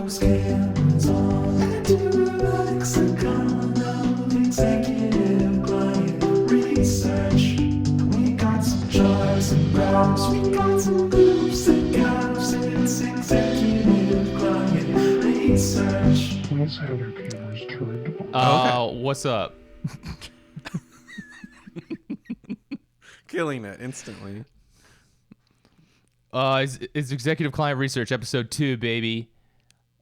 scans on the lexicon of executive client research. We got some charts and graphs, we got some groups and gaps. It's executive client research. Let's have your cameras turned on. Okay. What's up? Killing it instantly. It's Executive Client Research, episode 2, baby.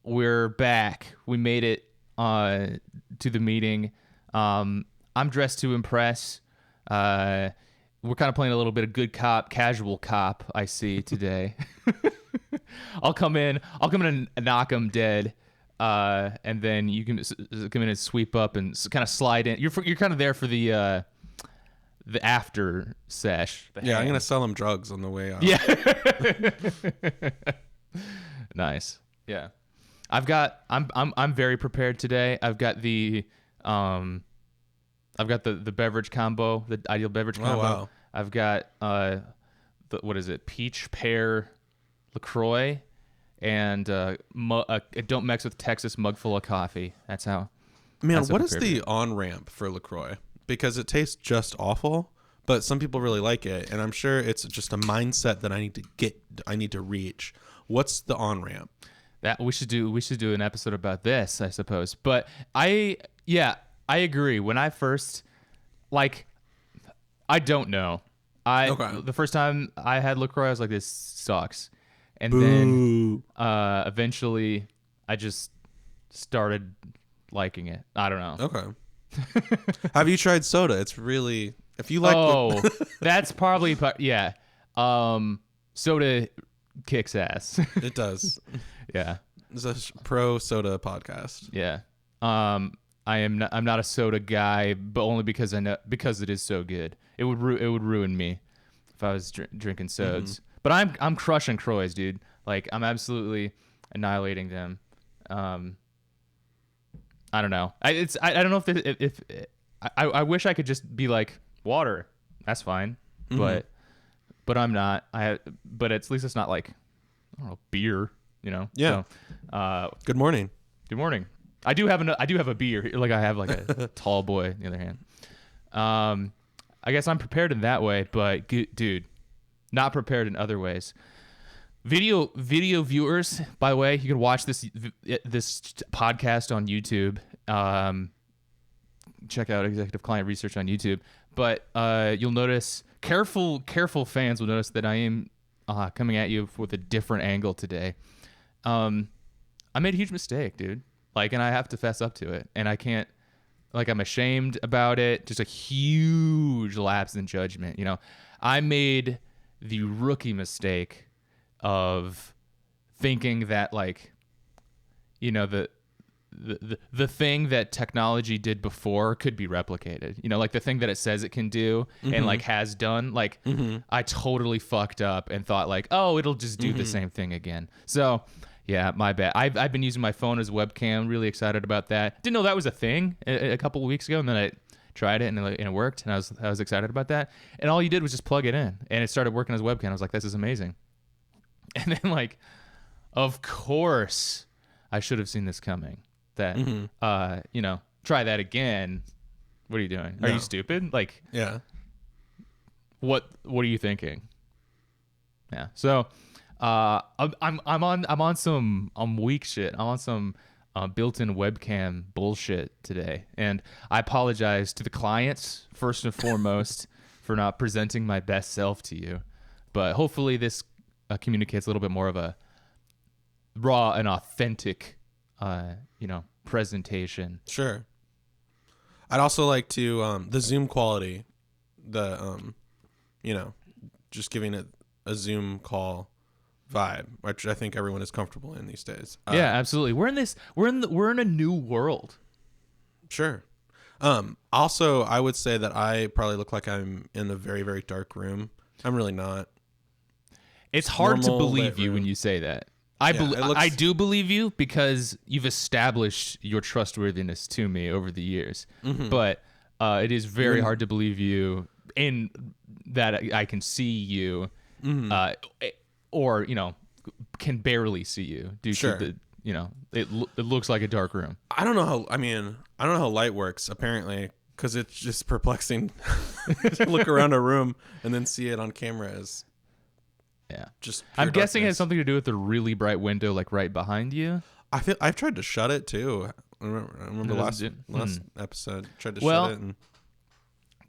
We're back. We made it to the meeting. I'm dressed to impress. We're kind of playing a little bit of good cop, casual cop, I see today. I'll come in and knock them dead. And then you can come in and sweep up and kind of slide in. You're kind of there for the after sesh. Yeah, I'm gonna sell them drugs on the way out. Yeah. Nice. Yeah. I'm very prepared today. I've got the beverage combo, the ideal beverage combo. Oh, wow. I've got what is it? Peach pear LaCroix and don't mix with Texas mug full of coffee. That's how. Man, what is the on-ramp for LaCroix? Because it tastes just awful, but some people really like it, and I'm sure it's just a mindset that I need to reach. What's the on-ramp? That we should do an episode about this, I suppose. But I agree. When I first I don't know. The first time I had LaCroix, I was like, this sucks. And then eventually I just started liking it. I don't know. Okay. Have you tried soda? It's really, if you like that's probably yeah. Soda kicks ass. It does. Yeah. It's a pro soda podcast. Yeah. I'm not a soda guy, but only because it is so good. It would ruin me if I was drinking sodas. Mm-hmm. But I'm crushing Croix, dude. Like, I'm absolutely annihilating them. I don't know. I don't know if I wish I could just be like water. That's fine. Mm-hmm. But I'm not. But at least it's not like, I don't know, beer. You know. Yeah. So, good morning. Good morning. I do have a beer. Like, I have like a tall boy. On the other hand, I guess I'm prepared in that way. But dude, not prepared in other ways. Video viewers, by the way, you can watch this podcast on YouTube. Check out Executive Client Research on YouTube. But you'll notice, careful fans will notice that I am coming at you with a different angle today. I made a huge mistake, dude. Like, and I have to fess up to it. And I can't, I'm ashamed about it. Just a huge lapse in judgment. You know, I made the rookie mistake of thinking that, the thing that technology did before could be replicated. You know, like the thing that it says it can do and has done. I totally fucked up and thought it'll just do the same thing again. So yeah, my bad. I've been using my phone as a webcam. Really excited about that. Didn't know that was a thing a couple of weeks ago, and then I tried it and it worked, and I was excited about that. And all you did was just plug it in, and it started working as a webcam. I was like, this is amazing. And then of course, I should have seen this coming. That try that again. What are you doing? Are you stupid? Yeah. What are you thinking? Yeah. So I'm on some weak shit. I'm on some built-in webcam bullshit today, and I apologize to the clients first and foremost for not presenting my best self to you. But hopefully this communicates a little bit more of a raw and authentic, presentation. Sure. I'd also like to the Zoom quality, just giving it a Zoom call vibe, which I think everyone is comfortable in these days. Yeah, absolutely. We're in a new world. Sure. Also, I would say that I probably look like I'm in a very, very dark room. I'm really not. It's hard to believe you when you say that. I do believe you because you've established your trustworthiness to me over the years. Mm-hmm. But it is very hard to believe you in that I can see you, or can barely see you due to you know, it looks like a dark room. I don't know how light works, apparently, because it's just perplexing to look around a room and then see it on camera as just pure I'm guessing it has darkness. something to do with the really bright window like right behind you. I've tried to shut it too. I remember It last doesn't episode tried to Well, shut it and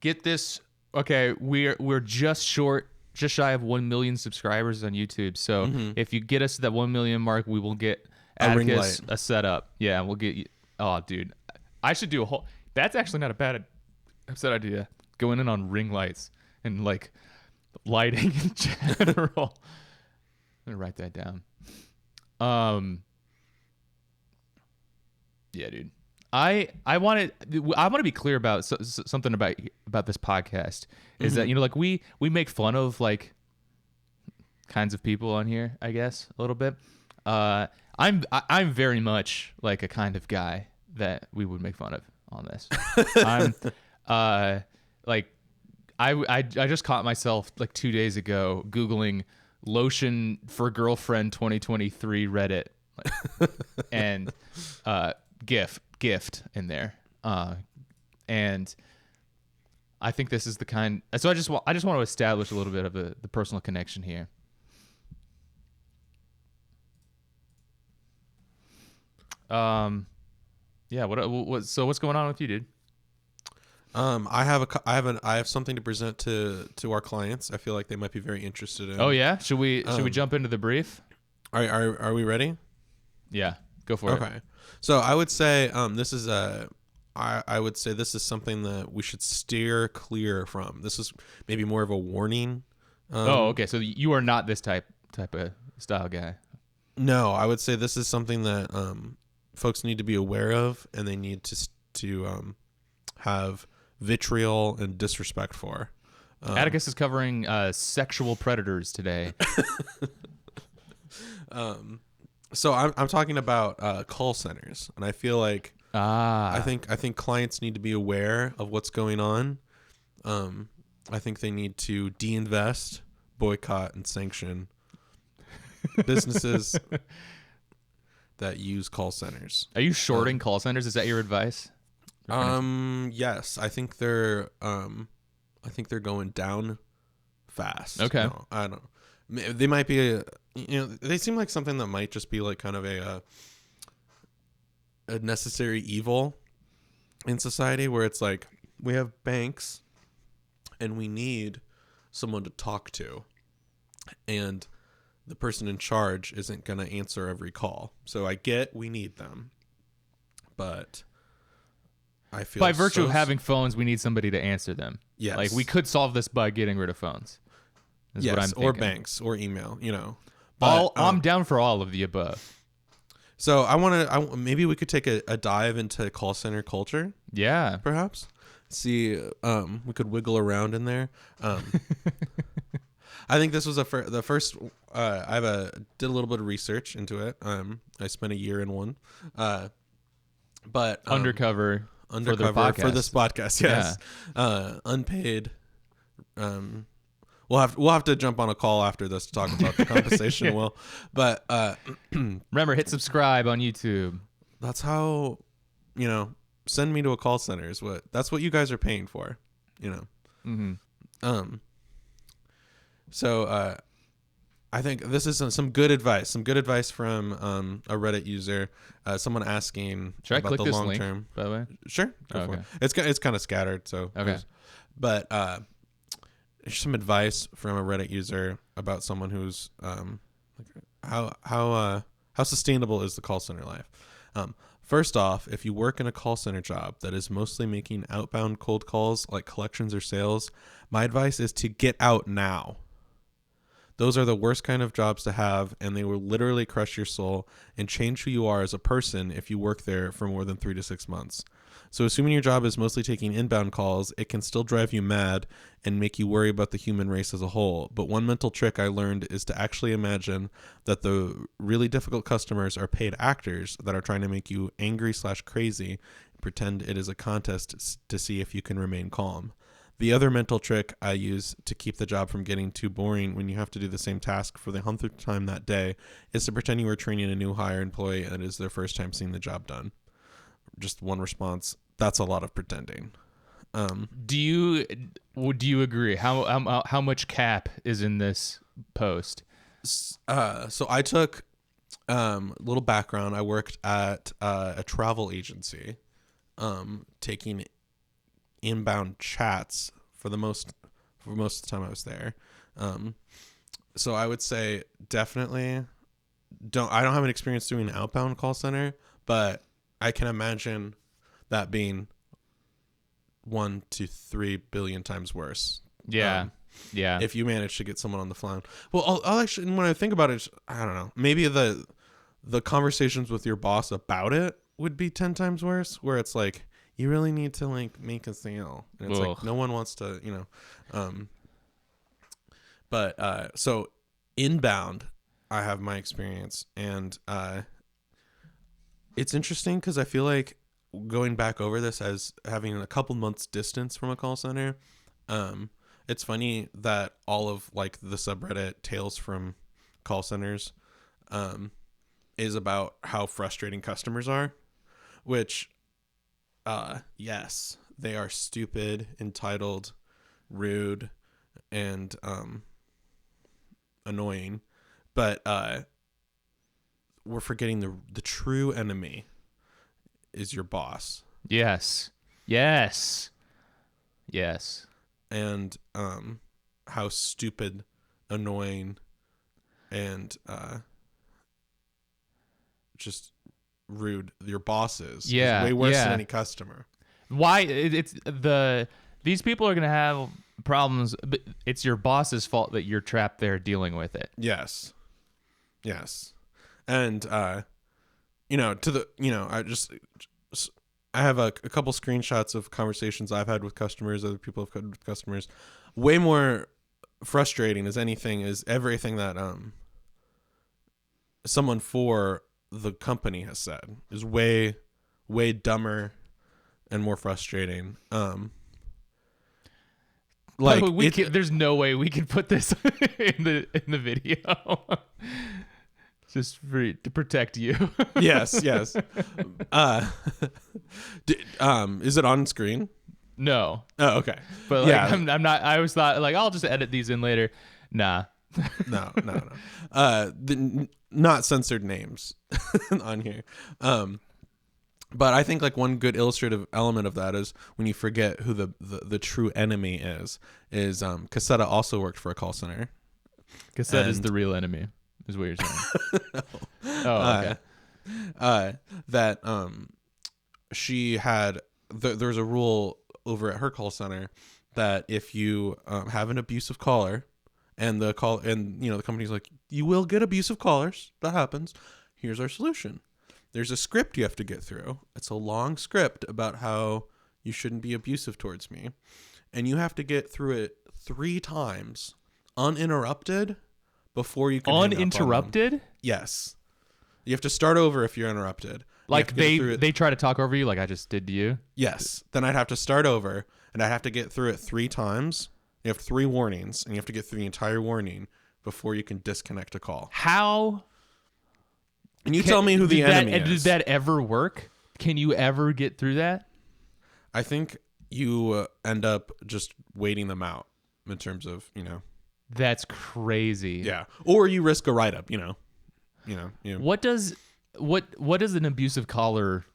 Get this. Okay, we're just shy of 1 million subscribers on YouTube. So if you get us to that 1 million mark, we will get A ring Atticus light. a setup. Yeah, we'll get you. Oh, dude, I should do a whole. That's actually not a bad episode idea. Going in on ring lights and like lighting in general. I'm gonna write that down. Yeah, dude. I want to be clear about something about this podcast is that, you know, like we make fun of like kinds of people on here, I guess, a little bit. I'm very much like a kind of guy that we would make fun of on this. I'm like I just caught myself like 2 days ago Googling lotion for girlfriend 2023 Reddit and gift in there. And I think this is the kind. So I just want to establish a little bit of the personal connection here. Yeah. So what's going on with you, dude? I have something to present to our clients. I feel like they might be very interested in. Oh yeah. Should we jump into the brief? Are we ready? Yeah. Go for it. Okay. So I would say this is I would say this is something that we should steer clear from. This is maybe more of a warning. Okay. So you are not this type of style guy. No, I would say this is something that folks need to be aware of, and they need to have vitriol and disrespect for. Atticus is covering sexual predators today. So I'm talking about call centers, and I feel like I think clients need to be aware of what's going on. I think they need to de-invest, boycott, and sanction businesses that use call centers. Are you shorting call centers? Is that your advice? Yes, I think they're going down fast. Okay. No, I don't. They might be they seem like something that might just be like kind of a necessary evil in society, where it's like we have banks and we need someone to talk to, and the person in charge isn't going to answer every call. So I get we need them, but I feel By virtue of having phones, we need somebody to answer them. Yes. Like we could solve this by getting rid of phones. Is what I'm thinking. Or banks or email, But, I'm down for all of the above. So maybe we could take a dive into call center culture, Yeah. perhaps. See, we could wiggle around in there. I think this was the first. Did a little bit of research into it. I spent a year in one, but Undercover for this podcast. Yes, unpaid. We'll have to jump on a call after this to talk about the compensation. But Remember, hit subscribe on YouTube. that's how, send me to a call center is that's what you guys are paying for, Mm-hmm. So I think this is some good advice. Some good advice from a Reddit user. Someone asking Should I about click the this long link, term. by the way? Sure, go for it. It's kind of scattered, so Okay. But there's some advice from a Reddit user about someone who's how sustainable is the call center life. First off, if you work in a call center job that is mostly making outbound cold calls like collections or sales, my advice is to get out now. Those are the worst kind of jobs to have, and they will literally crush your soul and change who you are as a person if you work there for more than 3 to 6 months. So assuming your job is mostly taking inbound calls, it can still drive you mad and make you worry about the human race as a whole. But one mental trick I learned is to actually imagine that the really difficult customers are paid actors that are trying to make you angry/crazy and pretend it is a contest to see if you can remain calm. The other mental trick I use to keep the job from getting too boring when you have to do the same task for the 100th time that day is to pretend you were training a new hire employee and it is their first time seeing the job done. Just one response. That's a lot of pretending. Do you agree? How much cap is in this post? So I took little background. I worked at a travel agency, taking inbound chats for most of the time I was there. So I would say definitely I don't have an experience doing an outbound call center, but I can imagine that being 1 to 3 billion times worse. Yeah. Yeah. If you manage to get someone on the phone. Well, I'll actually, when I think about it, I don't know, maybe the conversations with your boss about it would be 10 times worse, where it's like, you really need to like make a sale. And it's like, no one wants to, so inbound, I have my experience, and it's interesting because I feel like going back over this as having a couple months distance from a call center, it's funny that all of like the subreddit Tales from Call Centers is about how frustrating customers are, which yes, they are stupid, entitled, rude, and annoying, but we're forgetting the true enemy is your boss. Yes. And how stupid, annoying, and just rude your boss is. Yeah, It's way worse yeah. than any customer. Why these people are gonna have problems, but it's your boss's fault that you're trapped there dealing with it. Yes. And I have a couple screenshots of conversations I've had with customers, other people have had with customers. Way more frustrating as anything is everything that someone for the company has said is way dumber and more frustrating. There's no way we can put this in the video. Just to protect you. Yes. Is it on screen? No. Oh, okay. But like, I'm not. I always thought like I'll just edit these in later. Nah. No. Not censored names on here. But I think like one good illustrative element of that is when you forget who the true enemy is Cassetta also worked for a call center. Cassette is the real enemy, is what you're saying. Oh, okay. That she had there was a rule over at her call center that if you have an abusive caller and the company's like, you will get abusive callers, that happens, here's our solution. There's a script you have to get through. It's a long script about how you shouldn't be abusive towards me, and you have to get through it 3 times uninterrupted before you can hang up on them. Uninterrupted? Yes. You have to start over if you're interrupted. Like they try to talk over you like I just did to you? Yes. Then I'd have to start over, and I'd have to get through it 3 times. You have 3 warnings, and you have to get through the entire warning before you can disconnect a call. How? And you tell me who the enemy is. Did that ever work? Can you ever get through that? I think you end up just waiting them out in terms of, That's crazy. Yeah. Or you risk a write-up, What does an abusive caller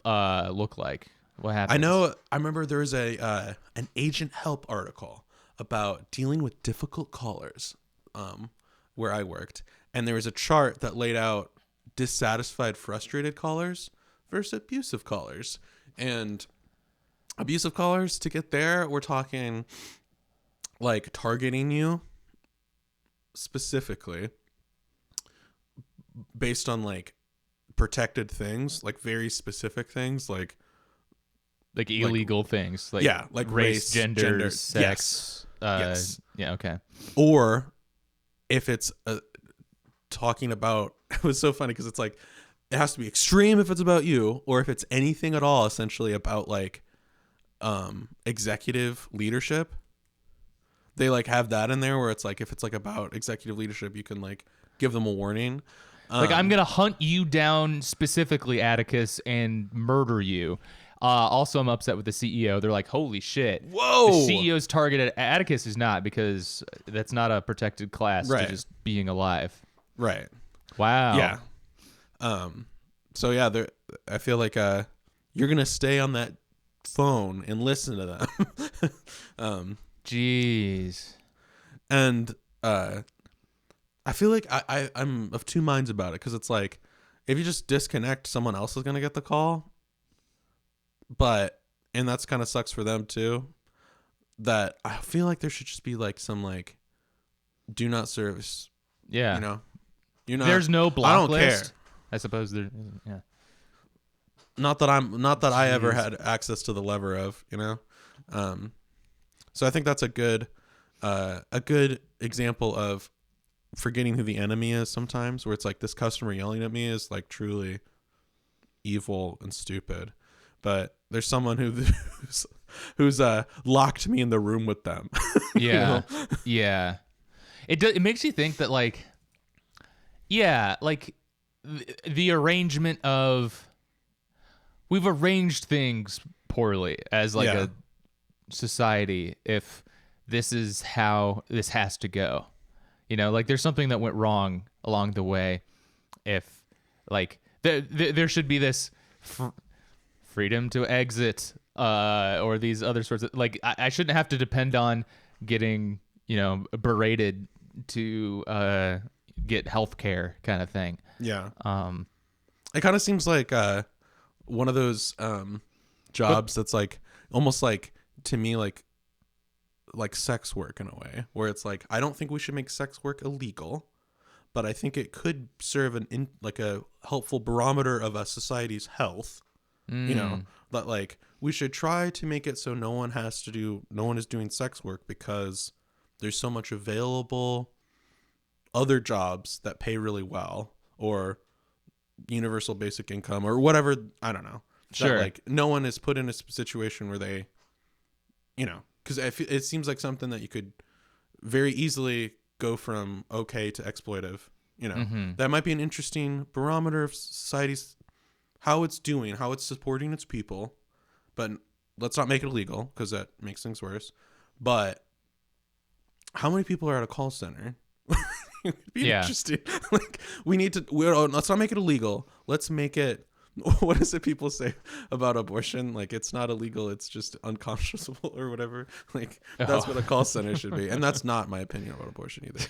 look like? What happens? I remember there was an agent help article about dealing with difficult callers where I worked. And there was a chart that laid out dissatisfied, frustrated callers versus abusive callers. And abusive callers, to get there, we're talking like targeting you specifically based on like protected things, like very specific things, like illegal things, like like race, gender, sex. Yes. Yeah. Okay. Or if it's talking about, it was so funny because it's like it has to be extreme if it's about you, or if it's anything at all, essentially about like executive leadership. They like have that in there where it's like if it's like about executive leadership, you can like give them a warning. Like, I'm gonna hunt you down specifically, Atticus, and murder you. Also, I'm upset with the CEO. They're like, holy shit. Whoa. The CEO's targeted. Atticus is not, because that's not a protected class Right. to just being alive. Right. Wow. Yeah. So yeah, I feel like you're gonna stay on that phone and listen to them. Jeez. And I feel like I'm of two minds about it, because it's like if you just disconnect, someone else is gonna get the call. And that's kind of sucks for them too. That I feel like there should just be like some like do not service. Yeah. You know, you're not. There's no block I don't list. care. I suppose there. Yeah. Not that I ever had access to the lever of, you know. So I think that's a good example of forgetting who the enemy is sometimes, where it's like this customer yelling at me is like truly evil and stupid, but there's someone who's locked me in the room with them. Yeah. You know? Yeah. It makes you think that like, yeah, like the arrangement of, we've arranged things poorly as like Yeah. a society if this is how this has to go. You know, like there's something that went wrong along the way. If like there should be this freedom to exit or these other sorts of like I shouldn't have to depend on getting, you know, berated to get health care kind of thing. Yeah. It kind of seems like one of those jobs that's like almost like, to me, like sex work in a way, where it's like I don't think we should make sex work illegal, but I think it could serve like a helpful barometer of a society's health. You know, that like we should try to make it so no one is doing sex work, because there's so much available other jobs that pay really well, or universal basic income or whatever. I don't know. Sure. That, like no one is put in a situation where they, you know, because it seems like something that you could very easily go from okay to exploitive. You know, that might be an interesting barometer of society's, how it's doing, how it's supporting its people. But let's not make it illegal, because that makes things worse. But how many people are at a call center? It'd be interesting. Like let's not make it illegal. Let's make it. What is it people say about abortion? Like, it's not illegal, it's just unconscionable or whatever. Like, that's what a call center should be. And that's not my opinion about abortion either.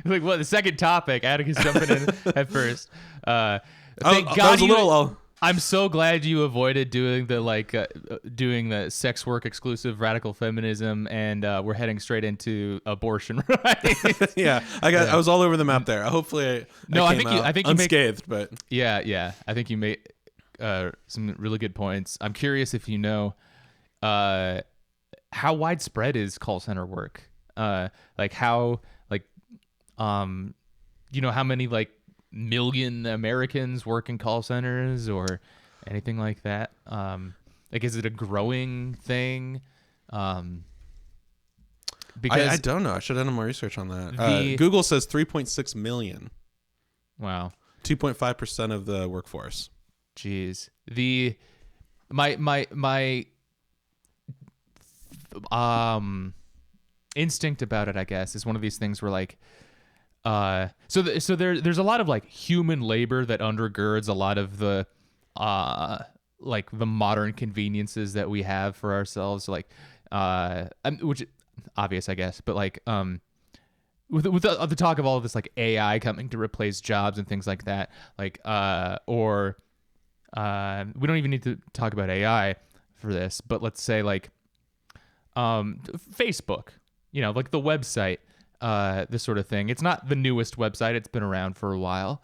Like, what, the second topic, Atticus jumping in at first. Thank that God was a little, I'm so glad you avoided doing the sex work exclusive radical feminism, and we're heading straight into abortion rights. yeah, I was all over the map there. Hopefully, I think you unscathed, but yeah. I think you made some really good points. I'm curious if you know how widespread is call center work. Like how you know, how many like million Americans work in call centers or anything like that? Like, is it a growing thing? Because I don't know. I should have done more research on that. Google says 3.6 million. Wow. 2.5% of the workforce. Jeez. My instinct about it, I guess, is one of these things where like there's a lot of like human labor that undergirds a lot of the like the modern conveniences that we have for ourselves, like which obvious, I guess, but like with the talk of all of this like AI coming to replace jobs and things like that, like or we don't even need to talk about AI for this, but let's say like Facebook, you know, like the website. This sort of thing. It's not the newest website. It's been around for a while.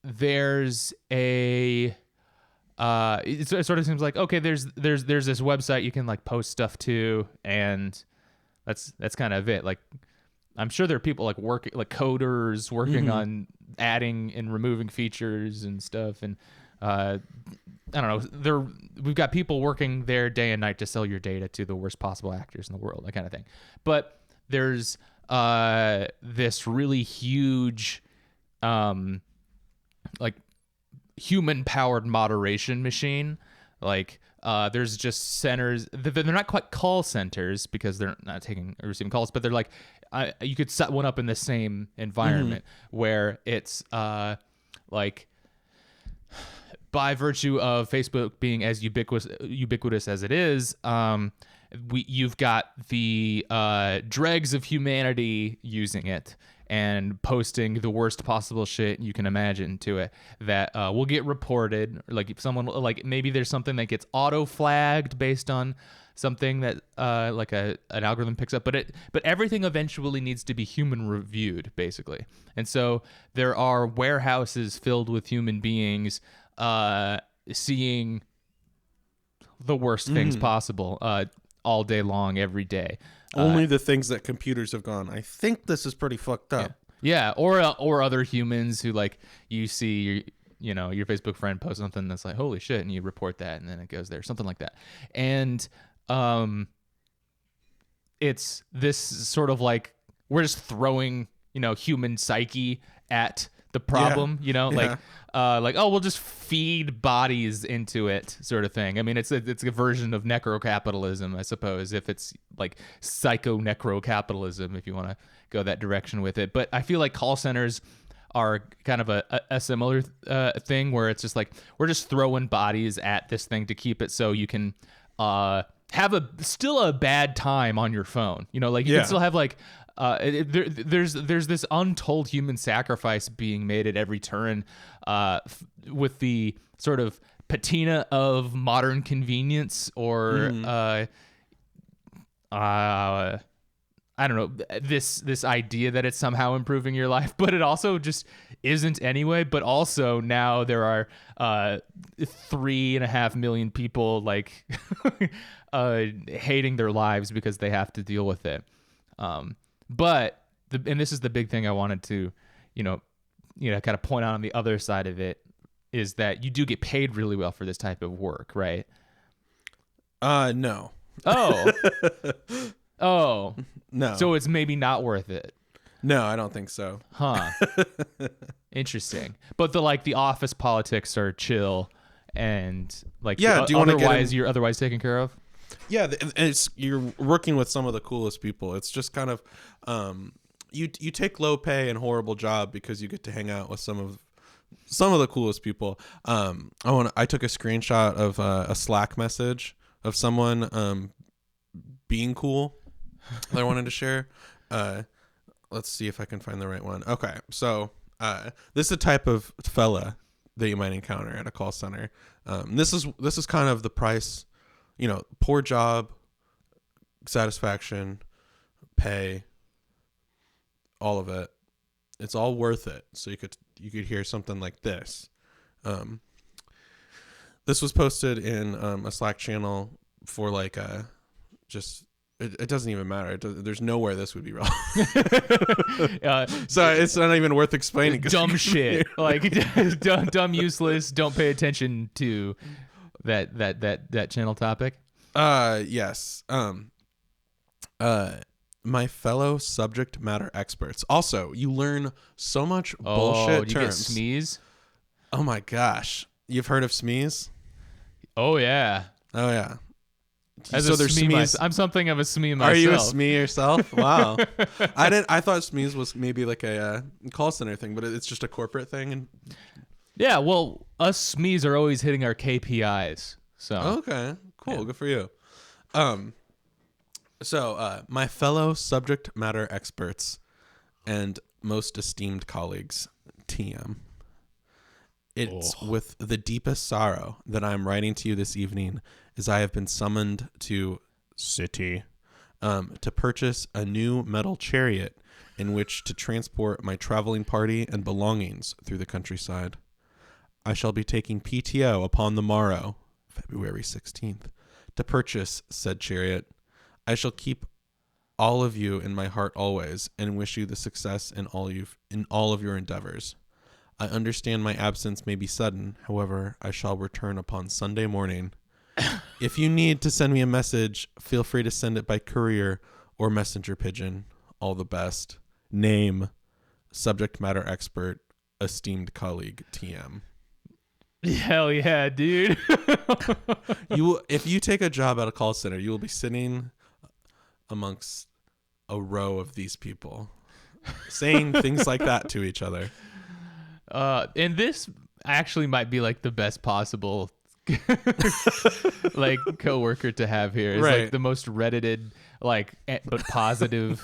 There's a it sort of seems like, okay, there's this website you can like post stuff to, and that's kind of it. Like, I'm sure there are people like coders working on adding and removing features and stuff, and I don't know. We've got people working there day and night to sell your data to the worst possible actors in the world, that kind of thing. But there's this really huge, like human-powered moderation machine. Like there's just centers. They're not quite call centers because they're not taking or receiving calls, but they're like you could set one up in the same environment where it's like. By virtue of Facebook being as ubiquitous as it is, you've got the dregs of humanity using it and posting the worst possible shit you can imagine to it that will get reported. Like if someone, like maybe there's something that gets auto flagged based on something that like an algorithm picks up, but everything eventually needs to be human reviewed, basically. And so there are warehouses filled with human beings seeing the worst things possible all day long, every day. Only the things that computers have gone, I think this is pretty fucked up. Yeah, or other humans who, like, you see your Facebook friend post something that's like, holy shit, and you report that, and then it goes there, something like that. And it's this sort of like, we're just throwing, human psyche at the problem, like oh, we'll just feed bodies into it, sort of thing. I mean, it's a version of necrocapitalism, I suppose, if it's like psycho-necrocapitalism, if you want to go that direction with it. But I feel like call centers are kind of a similar thing where it's just like we're just throwing bodies at this thing to keep it so you can have still a bad time on your phone. Like you can still have like there's this untold human sacrifice being made at every turn with the sort of patina of modern convenience or I don't know, this idea that it's somehow improving your life, but it also just isn't anyway. But also now there are 3.5 million people like hating their lives because they have to deal with it. But and this is the big thing I wanted to, kind of point out on the other side of it, is that you do get paid really well for this type of work, right? No. Oh. Oh. No. So it's maybe not worth it. No, I don't think so. Huh. Interesting. But the office politics are chill and like do you want to get you're otherwise taken care of? Yeah, and you're working with some of the coolest people. It's just kind of you take low pay and horrible job because you get to hang out with some of the coolest people. I took a screenshot of a Slack message of someone being cool that I wanted to share. Let's see if I can find the right one. Okay, so this is a type of fella that you might encounter at a call center. This is kind of the price. Poor job, satisfaction, pay, all of it. It's all worth it. So you could hear something like this. This was posted in a Slack channel for like just it doesn't even matter. There's nowhere this would be wrong. So it's not even worth explaining. Dumb shit, like dumb, useless. Don't pay attention to that channel topic. Yes. My fellow subject matter experts. Also, you learn so much bullshit terms. You get SMEs? Oh my gosh. You've heard of SMEs? Oh yeah. So there's SMEs. I'm something of a SME myself. Are you a SME yourself? Wow. I thought SMEs was maybe like a call center thing, but it's just a corporate thing. And yeah, well, us SMEs are always hitting our KPIs. So okay, cool, Good for you. So my fellow subject matter experts and most esteemed colleagues, TM. It's with the deepest sorrow that I am writing to you this evening, as I have been summoned to city to purchase a new metal chariot in which to transport my traveling party and belongings through the countryside. I shall be taking PTO upon the morrow, February 16th, to purchase said chariot. I shall keep all of you in my heart always, and wish you the success in all of your endeavors. I understand my absence may be sudden. However, I shall return upon Sunday morning. If you need to send me a message, feel free to send it by courier or messenger pigeon. All the best. Name, subject matter expert, esteemed colleague, TM. Hell yeah, dude. If you take a job at a call center, you will be sitting amongst a row of these people saying things like that to each other. And this actually might be like the best possible like coworker to have here. Is Right. like the most reddited, like but positive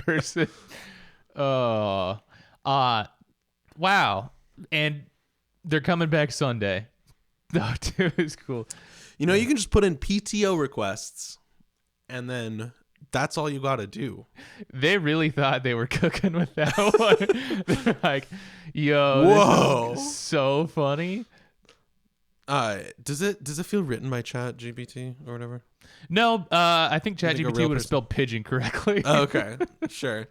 person. Wow. And they're coming back Sunday. Oh, dude, it's cool. You know, you can just put in PTO requests, and then that's all you got to do. They really thought they were cooking with that one. They're like, yo, Whoa. this is so funny. Does it feel written by Chat GPT or whatever? No, I think think a ChatGPT real would have person- spelled pigeon correctly. Oh, okay, sure.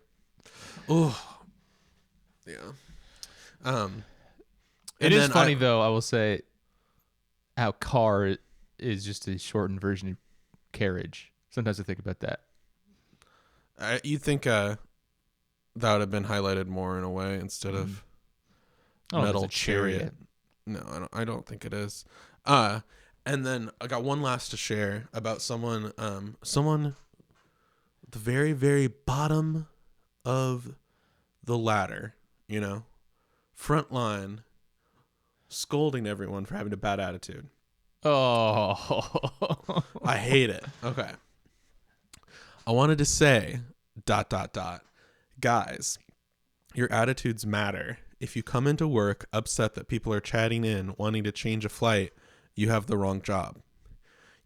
Oh, yeah. It is then funny though, I will say, how car is just a shortened version of carriage. Sometimes I think about that. You think that would have been highlighted more in a way instead of Oh, metal there's a chariot. No, I don't think it is. And then I got one last to share about someone at the very, very bottom of the ladder, you know, front line, scolding everyone for having a bad attitude. Oh. I hate it. Okay. I wanted to say ... Guys, your attitudes matter. If you come into work upset that people are chatting in wanting to change a flight, you have the wrong job.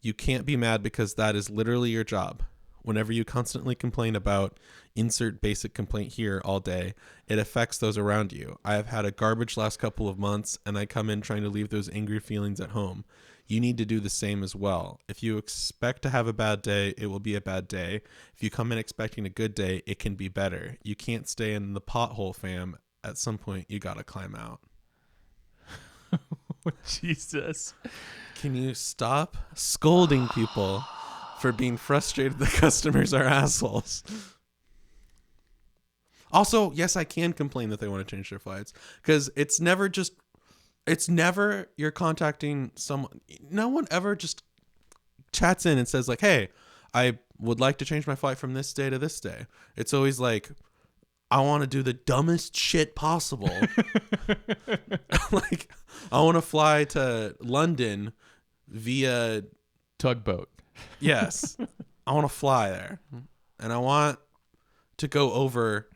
You can't be mad because that is literally your job. Whenever you constantly complain about insert basic complaint here all day, it affects those around you. I have had a garbage last couple of months, and I come in trying to leave those angry feelings at home. You need to do the same as well. If you expect to have a bad day, it will be a bad day. If you come in expecting a good day, it can be better. You can't stay in the pothole, fam. At some point, you gotta climb out. Jesus. Can you stop scolding people for being frustrated that customers are assholes? Also, yes, I can complain that they want to change their flights, because it's never you're contacting someone. No one ever just chats in and says like, hey, I would like to change my flight from this day to this day. It's always like, I want to do the dumbest shit possible. Like, I want to fly to London via Tugboat. Yes. I want to fly there. And I want to go over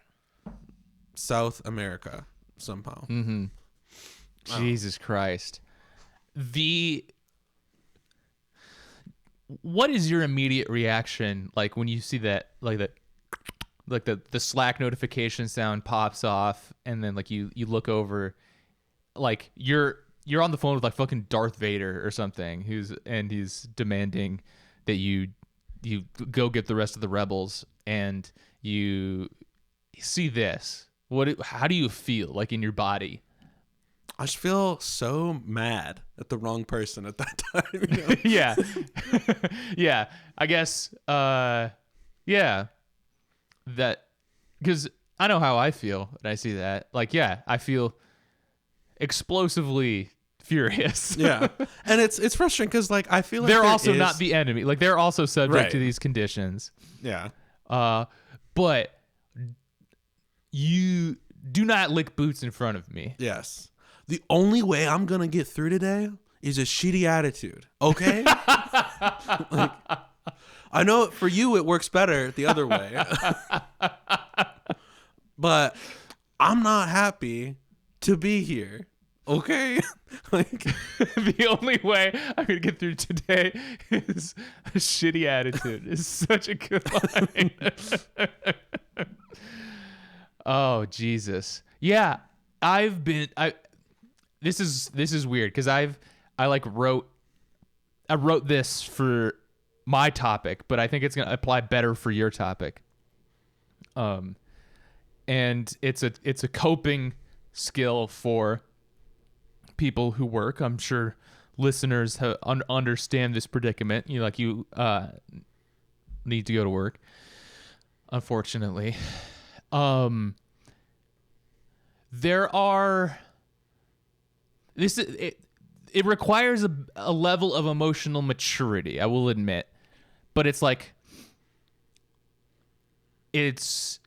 South America somehow. Mm-hmm. Jesus Christ. What is your immediate reaction like when you see that, like the Slack notification sound pops off, and then like you look over, like you're on the phone with like fucking Darth Vader or something, he's demanding that you go get the rest of the rebels, and you see this. How do you feel like in your body? I just feel so mad at the wrong person at that time. You know? Yeah. Yeah. I guess, yeah. That, because I know how I feel when I see that. Like, yeah, I feel explosively furious. Yeah. And it's frustrating because, like, I feel like they're there also is- not the enemy. Like, they're also subject Right. to these conditions. Yeah. But you do not lick boots in front of me. Yes. The only way I'm going to get through today is a shitty attitude. Okay? Like, I know for you it works better the other way. But I'm not happy to be here. Okay? Like, The only way I'm going to get through today is a shitty attitude. It's such a good line. Oh, Jesus. Yeah, this is weird because I wrote this for my topic, but I think it's going to apply better for your topic. And it's a coping skill for people who work. I'm sure listeners understand this predicament. You need to go to work, unfortunately. There are it requires a level of emotional maturity, I will admit, but it's like it's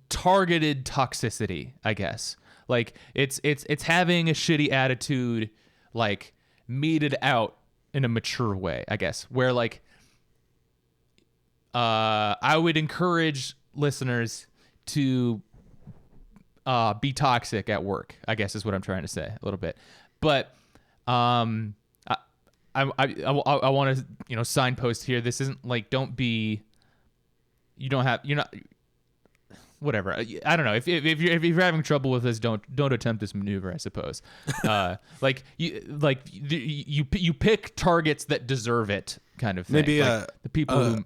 targeted toxicity, I guess. Like it's having a shitty attitude, like meted out in a mature way, I guess, where like I would encourage listeners to be toxic at work, I guess is what I'm trying to say a little bit. But I want to signpost here. This isn't like you're not whatever. I don't know. If you're having trouble with this, don't attempt this maneuver, I suppose. Like you pick targets that deserve it, kind of thing. Maybe like the people who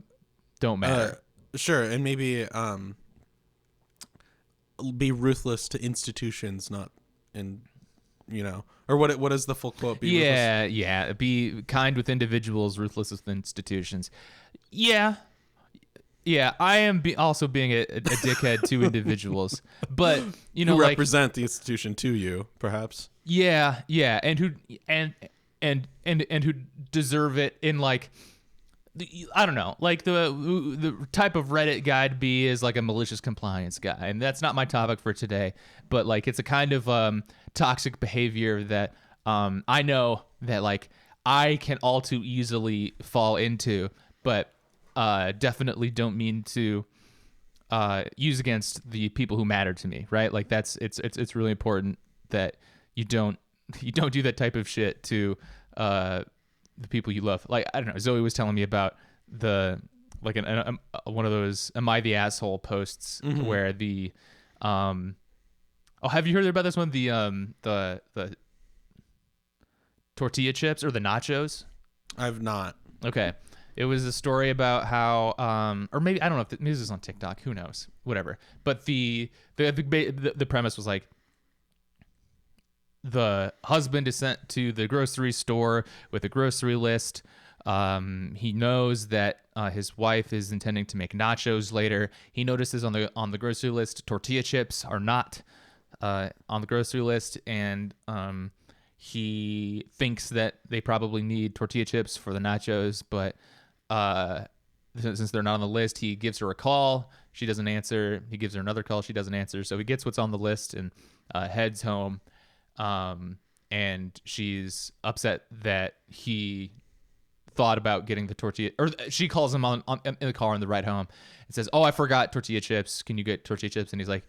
don't matter. Sure, and maybe be ruthless to institutions, not in or what is the full quote? Be ruthless? Yeah. Be kind with individuals, ruthless with institutions. Yeah. I am also being a dickhead to individuals, but who represent the institution to you, perhaps. Yeah, and who who deserve it in like. I don't know, like the type of Reddit guy to be is like a malicious compliance guy, and that's not my topic for today. But like, it's a kind of toxic behavior that I know that like I can all too easily fall into, but definitely don't mean to use against the people who matter to me, right? Like it's really important that you don't do that type of shit to the people you love. Like, I don't know, Zoe was telling me about one of those "Am I the Asshole" posts where the have you heard about this one? The tortilla chips or the nachos? I've not. Okay. It was a story about how or maybe I don't know if maybe this is on TikTok, who knows, whatever. But the premise was like, the husband is sent to the grocery store with a grocery list. He knows that his wife is intending to make nachos later. He notices on the grocery list tortilla chips are not on the grocery list, and he thinks that they probably need tortilla chips for the nachos, but since they're not on the list, he gives her a call. She doesn't answer. He gives her another call. She doesn't answer. So he gets what's on the list and heads home. And she's upset that he thought about getting the tortilla, or she calls him in the car on the ride home and says, "Oh, I forgot tortilla chips. Can you get tortilla chips?" And he's like,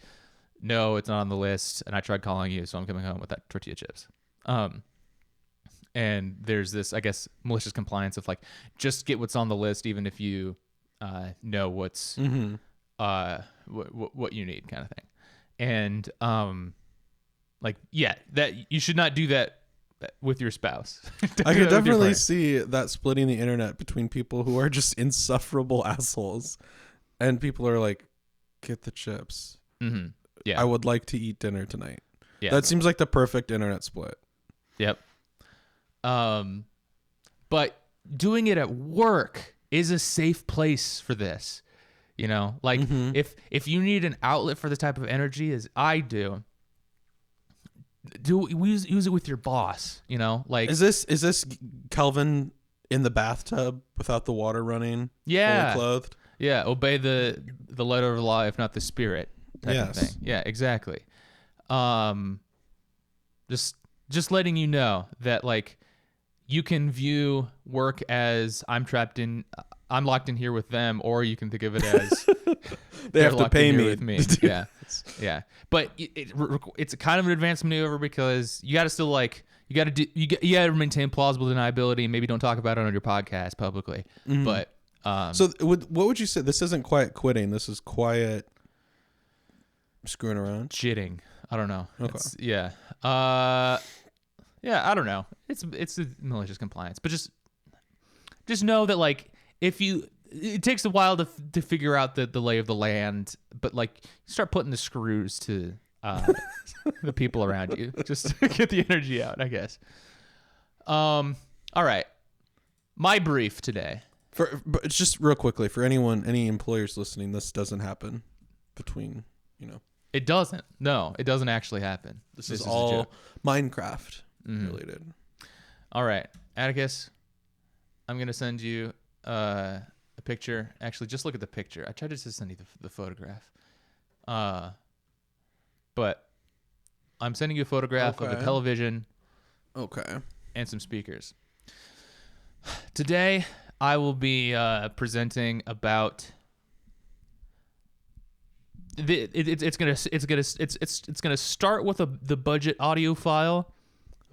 "No, it's not on the list. And I tried calling you, so I'm coming home with that tortilla chips." And there's this, I guess, malicious compliance of like, just get what's on the list, even if you know what's what you need, kind of thing. And like, yeah, that you should not do that with your spouse. I could definitely see that splitting the internet between people who are just insufferable assholes and people are like, get the chips. Mm-hmm. Yeah, I would like to eat dinner tonight. Yeah, that seems like the perfect internet split. Yep. But doing it at work is a safe place for this. Like if you need an outlet for the type of energy as I do, use it with your boss. Like, is this Kelvin in the bathtub without the water running? Yeah, fully clothed. Yeah, obey the letter of the law, if not the spirit. Type of thing. Yeah, exactly. Just letting you know that like you can view work as I'm locked in here with them, or you can think of it as they have to pay me with me. Yeah. But it's a kind of an advanced maneuver because you got to still like you got to maintain plausible deniability and maybe don't talk about it on your podcast publicly. Mm-hmm. But so what would you say? This isn't quiet quitting. This is quiet screwing around. Jitting. I don't know. Okay. Yeah. Yeah. I don't know. It's a malicious compliance, but just know that like it takes a while to figure out the lay of the land, but like you start putting the screws to the people around you, just to get the energy out, I guess. All right, my brief today. But it's just real quickly for any employers listening, this doesn't happen between, It doesn't. No, it doesn't actually happen. This is a all joke. Minecraft related. All right, Atticus, I'm gonna send you a picture. Actually, just look at the picture. I tried to just send you the photograph. But I'm sending you a photograph of a television. Okay. And some speakers. Today, I will be presenting about. It's gonna start with the budget audiophile,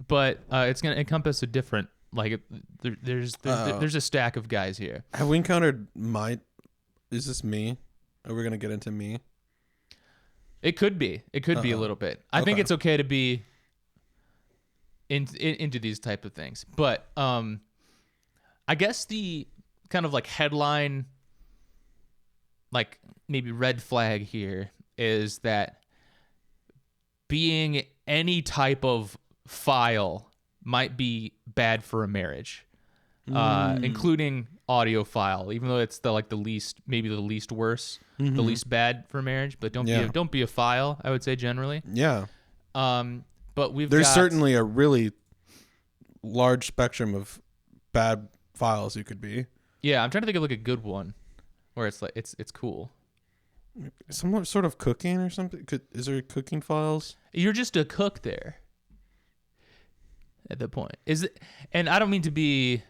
but it's gonna encompass a different there's a stack of guys here. Have we encountered is this me? Are we gonna get into me? It could be a little bit. I think it's okay to be into these type of things, but I guess the kind of headline, maybe red flag here is that being any type of file might be bad for a marriage, including audiophile, even though it's the least worse, the least bad for marriage. But don't be a file, I would say generally. Yeah. But there's certainly a really large spectrum of bad files you could be. Yeah, I'm trying to think of a good one where it's it's cool. Some sort of cooking or something. Is there cooking files? You're just a cook there. At that point, is it? And I don't mean to be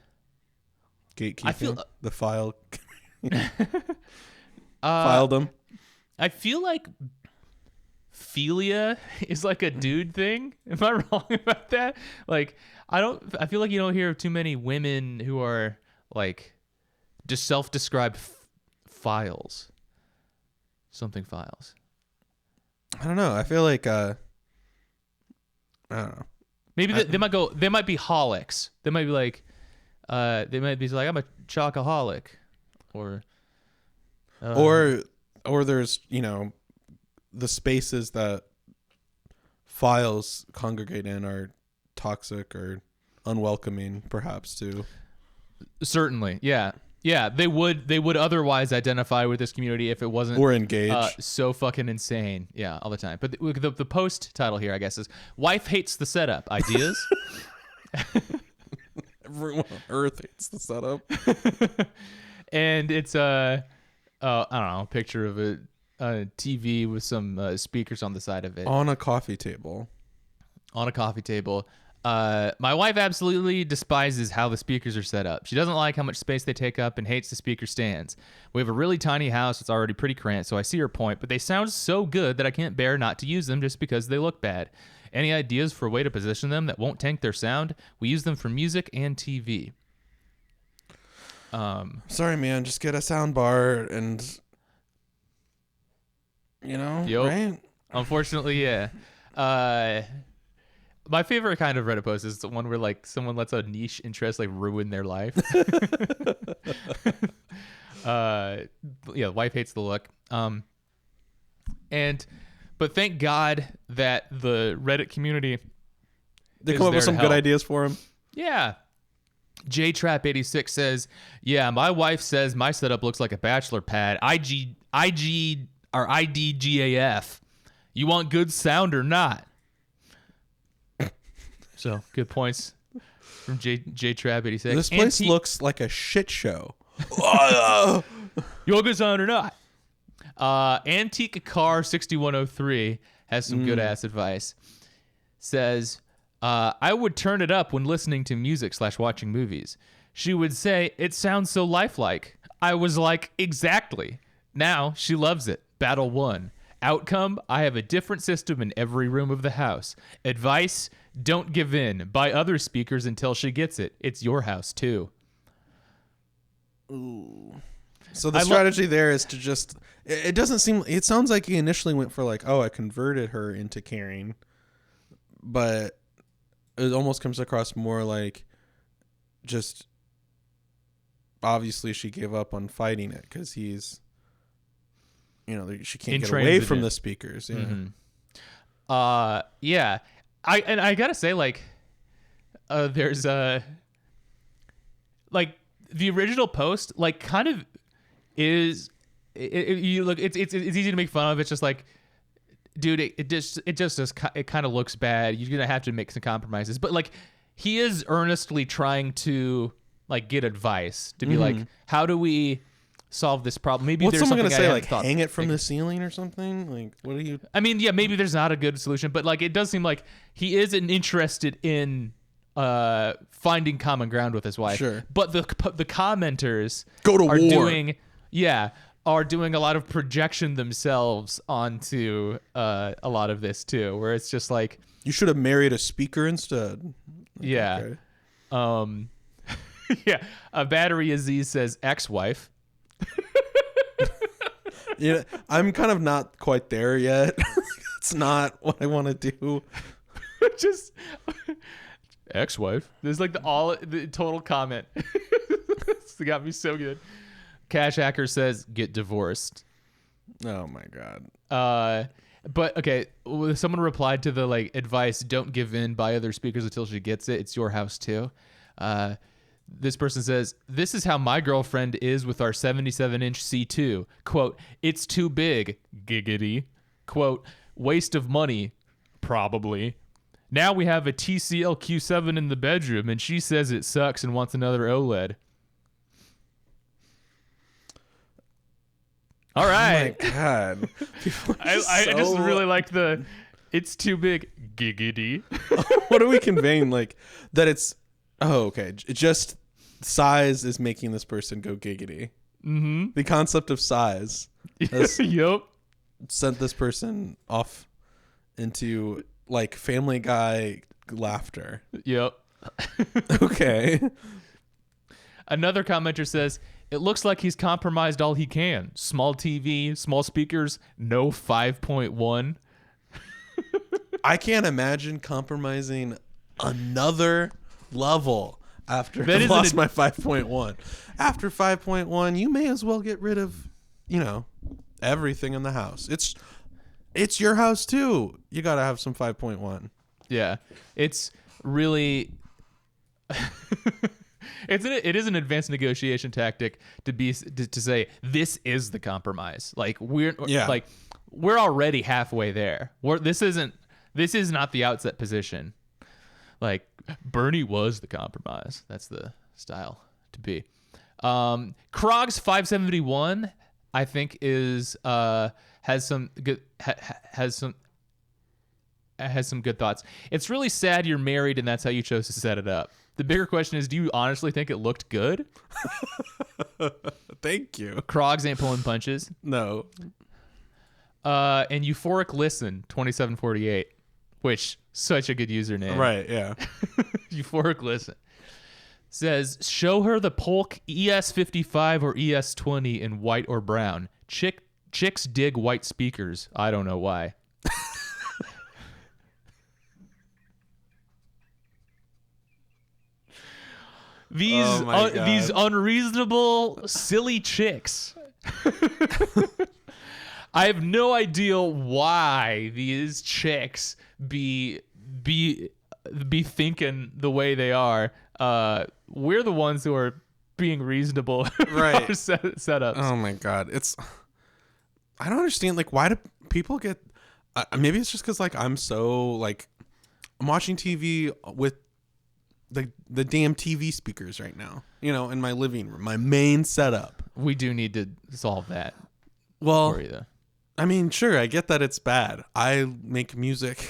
gatekeeping. I feel the file. Filed them. I feel like philia is a dude thing. Am I wrong about that? I feel like you don't hear of too many women who are just self-described files. Something files. I don't know. I feel like I don't know. Maybe they might go. They might be holics. They might be they might be I'm a chocoholic, or there's the spaces that files congregate in are toxic or unwelcoming, perhaps too. Certainly, yeah. They would otherwise identify with this community if it wasn't or engage so fucking insane. Yeah, all the time. But the post title here, I guess, is "Wife Hates the Setup." Ideas. Everyone on Earth hates the setup. And it's I don't know, a picture of a TV with some speakers on the side of it on a coffee table. My wife absolutely despises how the speakers are set up. She doesn't like how much space they take up and hates the speaker stands. We have a really tiny house. It's already pretty cramped, so I see her point, but they sound so good that I can't bear not to use them just because they look bad. Any ideas for a way to position them that won't tank their sound? We use them for music and TV. Sorry, man. Just get a sound bar and, right? Unfortunately, yeah. My favorite kind of Reddit post is the one where someone lets a niche interest ruin their life. Wife hates the look. But thank God that the Reddit community they come up with some good ideas for him. Yeah. JTrap86 says, "Yeah, my wife says my setup looks like a bachelor pad. IG or IDGAF. You want good sound or not?" So good points from JTrap86. This place looks like a shit show. You want good sound or not? Antique Car 6103 has some good ass advice. Says, I would turn it up when listening to music / watching movies. She would say, "It sounds so lifelike." I was like, "Exactly." Now she loves it. Battle 1. Outcome, I have a different system in every room of the house. Advice, don't give in. Buy other speakers until she gets it. It's your house too. Ooh. So the strategy there is to just, it doesn't seem, it sounds like he initially went for I converted her into caring, but it almost comes across more just, obviously she gave up on fighting it because he's, she can't get away from the speakers. Yeah. Yeah. I gotta say, like, there's like the original post, like, kind of is you look, it's easy to make fun of. It's just like, dude, it kind of looks bad. You're gonna have to make some compromises, but like, he is earnestly trying to like get advice to be like, how do we solve this problem? Maybe What's there's someone something gonna say? I Like, haven't thought- hang it from the ceiling or something? Like, what are you? I mean, yeah, maybe there's not a good solution, but like, it does seem like he isn't interested in finding common ground with his wife. Sure. But the commenters Go to are war. are doing a lot of projection themselves onto a lot of this too, where it's just like, You should have married a speaker instead. yeah. Okay. Yeah. A Battery Aziz says ex-wife. Yeah, I'm kind of not quite there yet. It's not what I want to do. Just ex-wife. There's like the total comment. It's got me so good. Cash Hacker says get divorced. Oh my god. But okay, someone replied to the like advice: don't give in, buy other speakers until she gets it. It's your house too. This person says, this is how my girlfriend is with our 77-inch C2. Quote, it's too big, giggity. Quote, waste of money, probably. Now we have a TCL Q7 in the bedroom, and she says it sucks and wants another OLED. All right. Oh my god. I just really like the, it's too big, giggity. What are we conveying? Like that it's okay. Just size is making this person go giggity. Mm-hmm. The concept of size has Yep. sent this person off into like Family Guy laughter. Yep. Okay. Another commenter says, it looks like he's compromised all he can. Small TV, small speakers, no 5.1. I can't imagine compromising another level after That I isn't lost a- my 5.1. After 5.1, you may as well get rid of, everything in the house. It's your house too. You got to have some 5.1. Yeah. It's really it is an advanced negotiation tactic to say this is the compromise. Like we're already halfway there. This is not the outset position. Like Bernie was the compromise. That's the style to be. Krogs 571 I think is has some good thoughts. It's really sad you're married and that's how you chose to set it up. The bigger question is, do you honestly think it looked good? Thank you. Krogs ain't pulling punches. No. And Euphoric Listen 2748, which such a good username. Right, yeah. Euphoric Listen says, show her the Polk ES55 or ES20 in white or brown. Chicks dig white speakers. I don't know why. These unreasonable, silly chicks. I have no idea why these chicks be thinking the way they are. We're the ones who are being reasonable, Right? Our setups. Oh my god, I don't understand. Like, why do people get? Maybe it's just because like I'm watching TV with the damn TV speakers right now. In my living room, my main setup. We do need to solve that Well, for you, though. I mean, sure, I get that it's bad. I make music,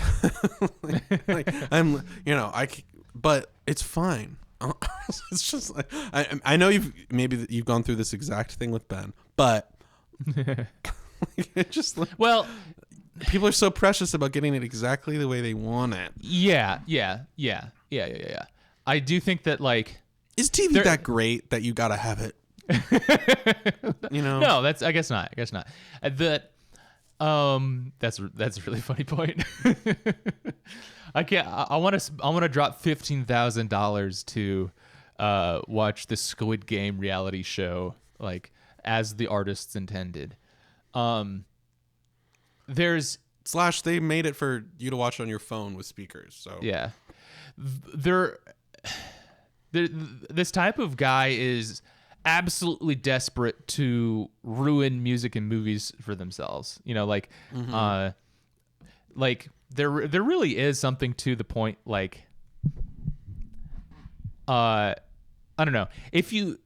but it's fine. It's just like I know you've gone through this exact thing with Ben, but it's just like, Well, people are so precious about getting it exactly the way they want it. yeah. I do think that like Is TV that great that you gotta have it? no, I guess not. That's a really funny point. I want to drop $15,000 to watch the Squid Game reality show like as the artists intended. There's Slash, they made it for you to watch on your phone with speakers. So Yeah. There, this type of guy is absolutely desperate to ruin music and movies for themselves. You know, like, like there really is something to the point. Like, I don't know if you.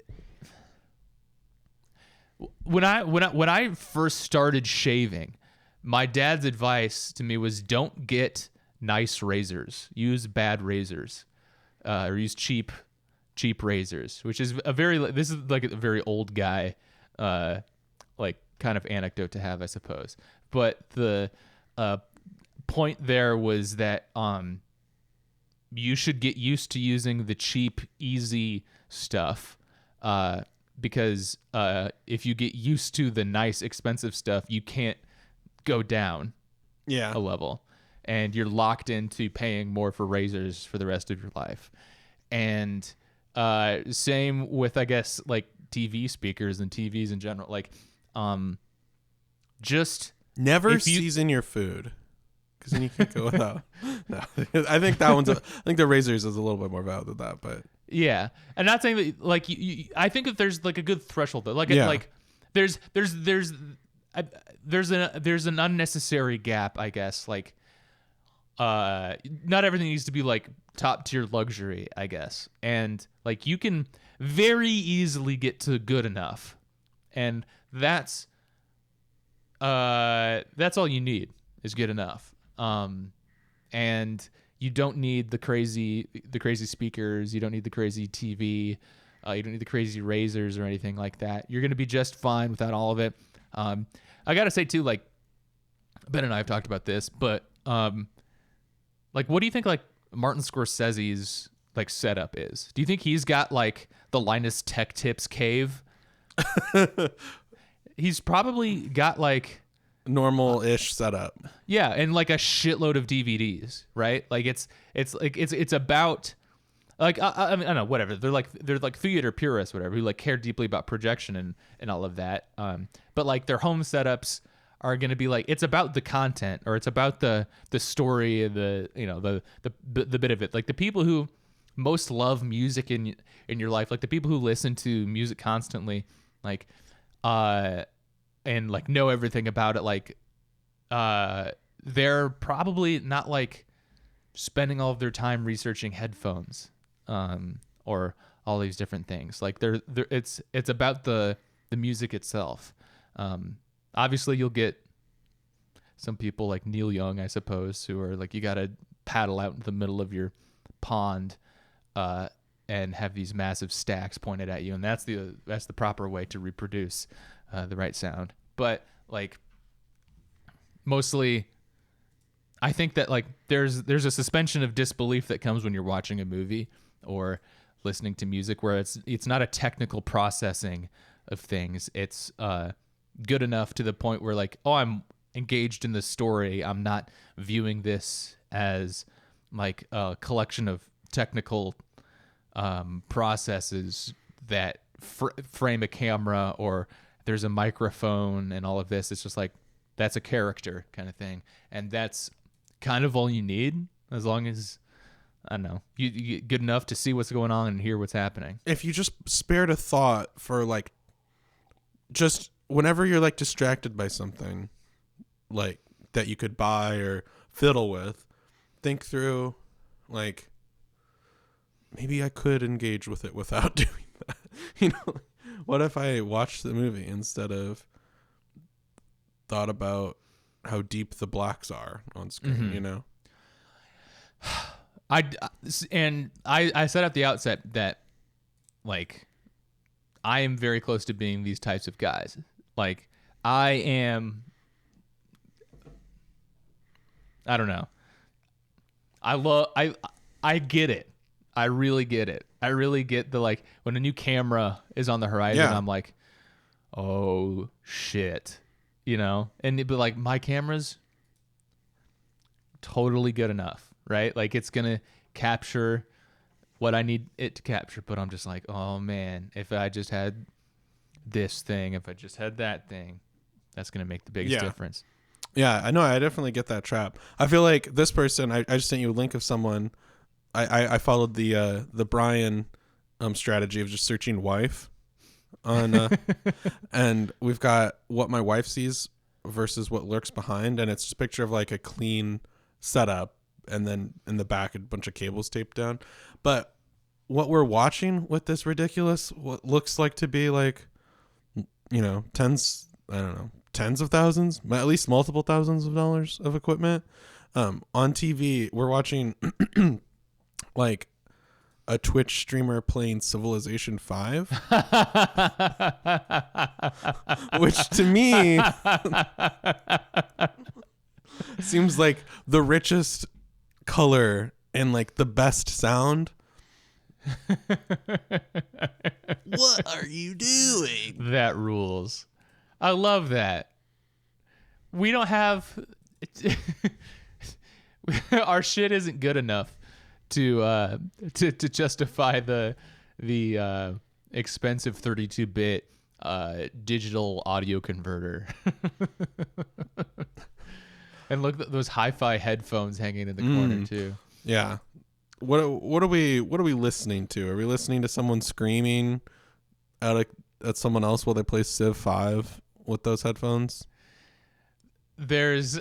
When I first started shaving, my dad's advice to me was don't get nice razors. Use bad razors, or use cheap razors, which is this is like a very old guy, like kind of anecdote to have, I suppose. But the point there was that you should get used to using the cheap, easy stuff, because if you get used to the nice, expensive stuff, you can't go down a level, and you're locked into paying more for razors for the rest of your life. And same with, I guess, like TV speakers and TVs in general. Like, just never season your food, because then you can't go without. No, I think that one's. I think the razors is a little bit more valid than that, but yeah. I'm not saying that like I think that there's like a good threshold though. Like like there's an unnecessary gap, I guess. Like, not everything needs to be like top tier luxury, I guess. And like you can very easily get to good enough, and that's all you need is good enough. And you don't need the crazy speakers. You don't need the crazy TV. You don't need the crazy razors or anything like that. You're gonna be just fine without all of it. I gotta say too, like Ben and I have talked about this, but like, what do you think like Martin Scorsese's like setup is? Do you think he's got like the Linus Tech Tips cave? He's probably got like normal-ish setup. Yeah, and like a shitload of DVDs, right? Like it's about like I mean, I don't know, whatever. They're like theater purists, whatever, who like care deeply about projection and all of that. But like their home setups are going to be like, it's about the content, or it's about the story, the the bit of it. Like the people who most love music in your life, like the people who listen to music constantly, like and like know everything about it, like they're probably not like spending all of their time researching headphones or all these different things. Like it's about the music itself. Obviously you'll get some people like Neil Young, I suppose, who are like, you got to paddle out into the middle of your pond and have these massive stacks pointed at you, and that's the proper way to reproduce the right sound. But like mostly I think that like there's a suspension of disbelief that comes when you're watching a movie or listening to music, where it's not a technical processing of things. It's good enough to the point where like, oh, I'm engaged in the story. I'm not viewing this as like a collection of technical processes that frame a camera, or there's a microphone and all of this. It's just like, that's a character kind of thing. And that's kind of all you need, as long as, I don't know, you get good enough to see what's going on and hear what's happening. If you just spared a thought for like, just whenever you're like distracted by something like that you could buy or fiddle with, think through like, maybe I could engage with it without doing that. You know, what if I watched the movie instead of thought about how deep the blacks are on screen, Mm-hmm. you know? I said at the outset that like I am very close to being these types of guys. Like I don't know. I get it. I really get it. I really get the, like, when a new camera is on the horizon, Yeah. I'm like, oh shit, you know? And but like my camera's totally good enough, right? Like it's gonna capture what I need it to capture, but I'm just like, oh man, if I just had this thing, if I just had that thing, that's gonna make the biggest difference. Yeah, I know. I definitely get that trap. I feel like this person. I just sent you a link of someone. I followed the Brian strategy of just searching wife on and we've got what my wife sees versus what lurks behind, and it's just a picture of like a clean setup, and then in the back a bunch of cables taped down. But what we're watching with this ridiculous, what looks like to be like, tens of thousands, at least multiple thousands of dollars of equipment on TV. We're watching like a Twitch streamer playing Civilization 5, which to me seems like the richest color and like the best sound. What are you doing? That rules. I love that. We don't have our shit isn't good enough to justify the expensive 32-bit digital audio converter. And look at those hi-fi headphones hanging in the corner too. Yeah. What are we listening to? Are we listening to someone screaming at someone else while they play Civ 5 with those headphones? There's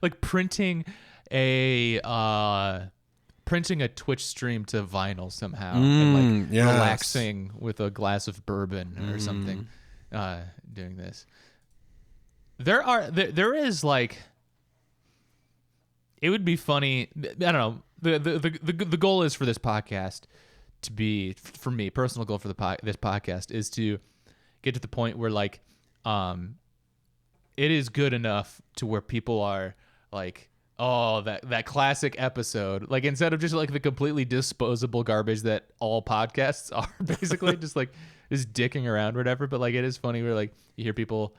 like printing a Twitch stream to vinyl somehow, and like relaxing with a glass of bourbon or something, doing this. There is like, it would be funny. I don't know. The goal is for this podcast to be, for me, personal goal for this podcast is to get to the point where like, it is good enough to where people are like, oh, that classic episode. Like, instead of just like the completely disposable garbage that all podcasts are, basically just like just dicking around or whatever. But like, it is funny where like you hear people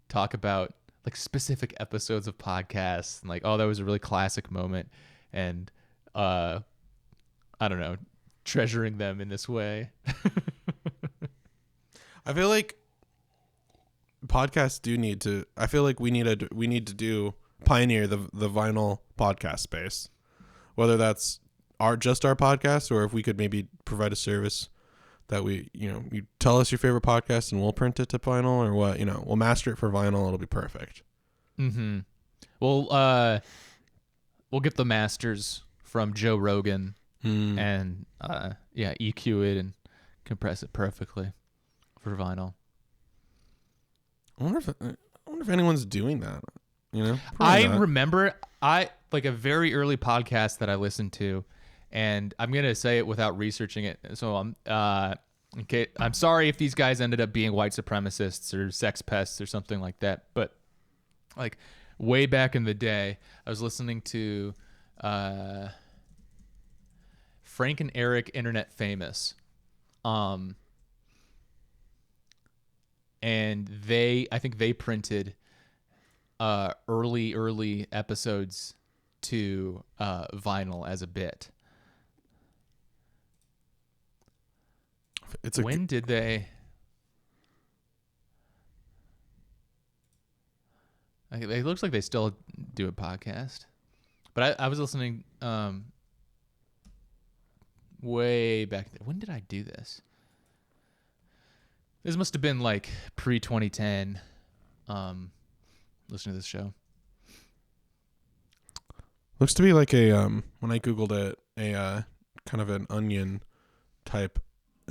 talk about like specific episodes of podcasts and like, oh, that was a really classic moment, and I don't know, treasuring them in this way. I feel like podcasts do need to. I feel like we need to do pioneer the vinyl podcast space, whether that's our podcast, or if we could maybe provide a service that you tell us your favorite podcast and we'll print it to vinyl, or what, we'll master it for vinyl. It'll be perfect. Mm-hmm. We'll get the masters from Joe Rogan and EQ it and compress it perfectly for vinyl. I wonder if anyone's doing that. I not. remember like a very early podcast that I listened to, and I'm gonna say it without researching it. So I'm sorry if these guys ended up being white supremacists or sex pests or something like that. But like way back in the day, I was listening to Frank and Eric Internet Famous, and I think they printed early episodes to vinyl as a bit. When did they? It looks like they still do a podcast, but I was listening way back. When did I do this? This must have been like pre-2010. Listen to this show. Looks to be like a when I googled it, a kind of an Onion type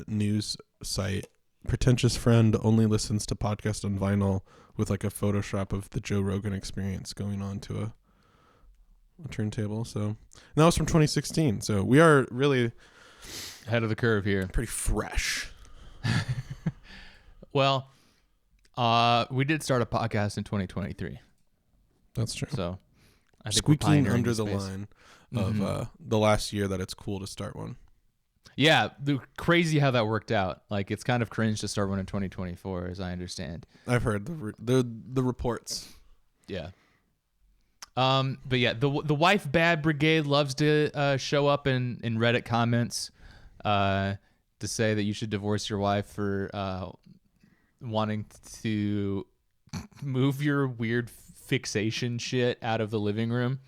news site. Pretentious friend only listens to podcast on vinyl, with like a Photoshop of the Joe Rogan Experience going on to a turntable. So, and that was from 2016. So we are really Ahead of the curve here. pretty fresh. Well, we did start a podcast in 2023. That's true. So I think Squeaking we're under pioneering the this space. line of the last year that it's cool to start one. Yeah, crazy how that worked out. Like, it's kind of cringe to start one in 2024, as I understand. I've heard the reports. Yeah. But yeah, the wife bad brigade loves to show up in Reddit comments to say that you should divorce your wife for wanting to move your weird fixation shit out of the living room.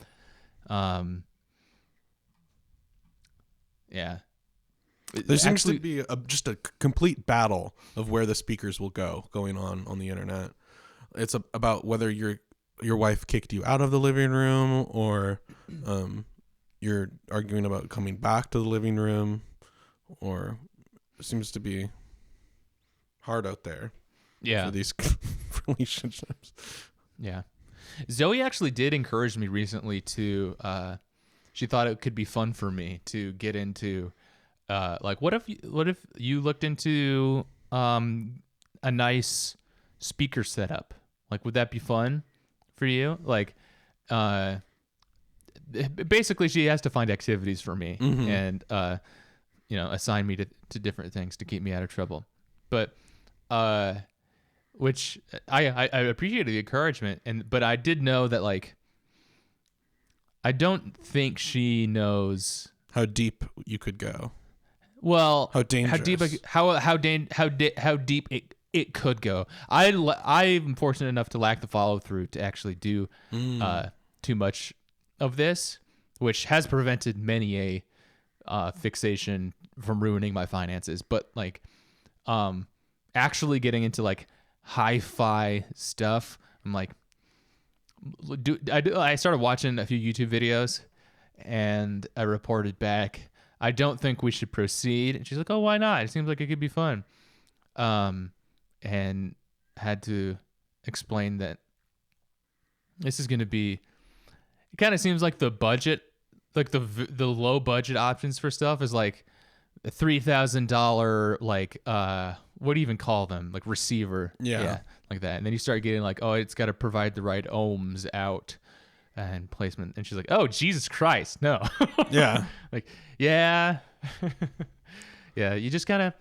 Yeah. There seems to be just a complete battle of where the speakers will go going on the internet. It's about whether your wife kicked you out of the living room, or you're arguing about coming back to the living room, or it seems to be hard out there. Yeah. For these relationships. Yeah. Zoe actually did encourage me recently to she thought it could be fun for me to get into like what if you looked into a nice speaker setup? Like, would that be fun for you? Like basically she has to find activities for me and assign me to different things to keep me out of trouble. But which I appreciated the encouragement, but I did know that, like, I don't think she knows how deep you could go. Well, how dangerous. How deep it could go. I'm fortunate enough to lack the follow through to actually do too much of this, which has prevented many a fixation from ruining my finances. But like, actually getting into like hi-fi stuff, I'm like, I started watching a few YouTube videos, and I reported back, I don't think we should proceed. And she's like, oh, why not? It seems like it could be fun. And had to explain that this is going to be, it kind of seems like the budget, like the low budget options for stuff is like a $3,000, like, what do you even call them? Like receiver. Yeah. Like that. And then you start getting like, oh, it's got to provide the right ohms out and placement. And she's like, oh, Jesus Christ. No. Yeah. Like, yeah. Yeah. You just gotta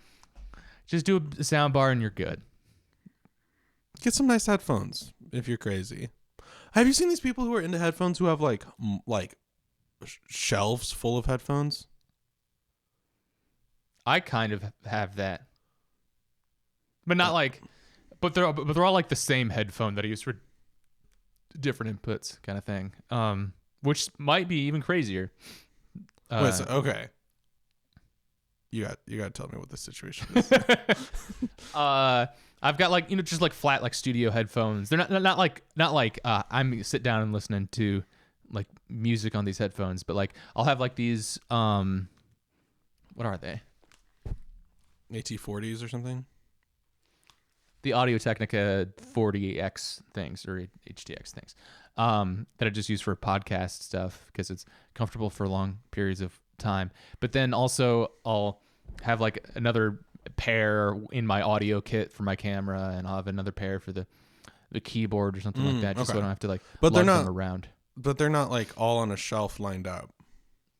just do a sound bar and you're good. Get some nice headphones if you're crazy. Have you seen these people who are into headphones who have like shelves full of headphones? I kind of have that, but not like, but they're all like the same headphone that I use for different inputs, kind of thing. Which might be even crazier. Wait, so, okay. You got to tell me what the situation is. I've got like, just like flat like studio headphones. They're not like I'm sit down and listening to like music on these headphones, but like I'll have like these what are they? AT40s or something? The Audio-Technica 40X things, or HTX things, that I just use for podcast stuff because it's comfortable for long periods of time. But then also I'll have like another pair in my audio kit for my camera, and I'll have another pair for the keyboard or something like that, just so I don't have to like lug them around. But they're not like all on a shelf lined up.